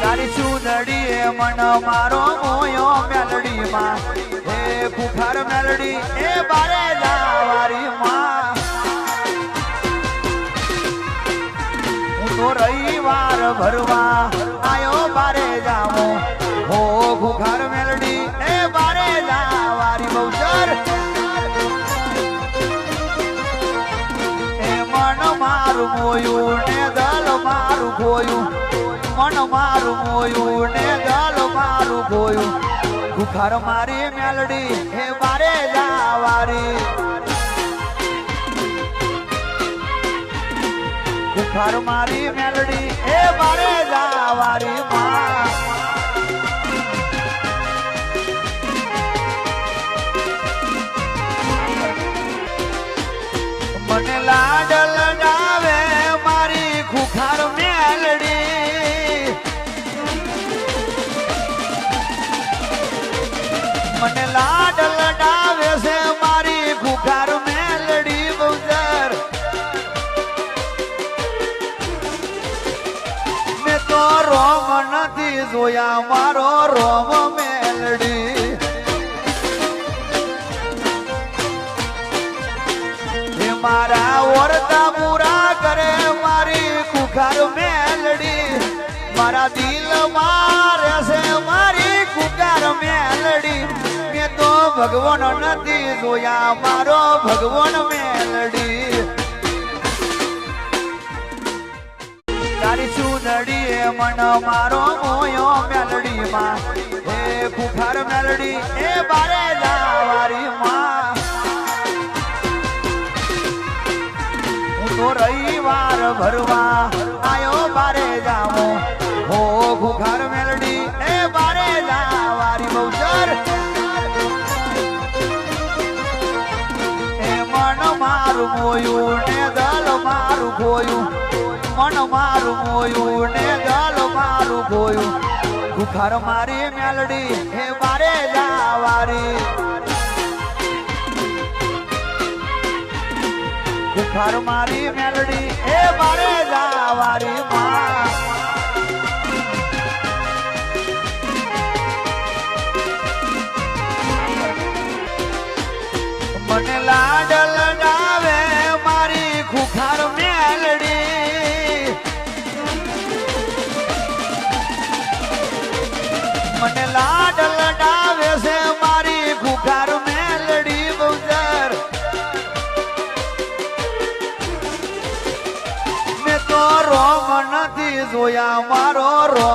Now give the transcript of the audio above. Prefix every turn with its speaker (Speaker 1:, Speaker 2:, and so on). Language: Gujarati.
Speaker 1: તારી સુંદડી મન મારો મોયો મેલડી માં હે ખુખાર મેલડી એ બારે જાવારી માં હું તો રવિવાર ભરવા આયો બારે જામો હો ખુખાર મેલડી એ બારે જાવારી બહુચર એ મન મારું મોયું ને દલ મારું ખોયું મન મારું મોયું ને ગલ મારું ગોયું ખુખાર મારી મેલડી હે બારે જાવારી ખુખાર મારી મેલડી હે બારે જાવારી માં મને લાડ લડાવે મારી ખુખાર મેલડી મને લાડ લડાવે છે મારી ખુખાર મેલડી બહુચર મેં તો રોમ નથી જોયા મારો રોમ મેલડી એ મારા ઓરતા પૂરા કરે મારી ખુખાર મેલડી મારા દિલમાં રહેશે મારી ખુખાર મેલડી મેં તો ભગવાન નથી જોયા મારો ભગવાન મેલડી તારી સુંદડી મન મારો મોયો મેલડી માં હે ખુખાર મેલડી એ બારે જાવારી માં હું તો રવિવાર ભરવા આયો બારે જામો હો ખુખાર મેલડી એ બારે જાવારી બહુચર એ મન મારું મોયું ને દલ મારું ખોયું મન મારું મોયું ને ગલ મારું ખોયું ખુખાર મારી મેલડી હે બારે જાવારી ખુખાર મારી મેલડી હે બારે જાવારી માં મને લાડ લડાવે મારી ખુખાર મેલડી મને લાડ લડાવે છે મારી ખુખાર મેલડી બહુચર મેં તો રોમ નથી જોયા મારો રોમ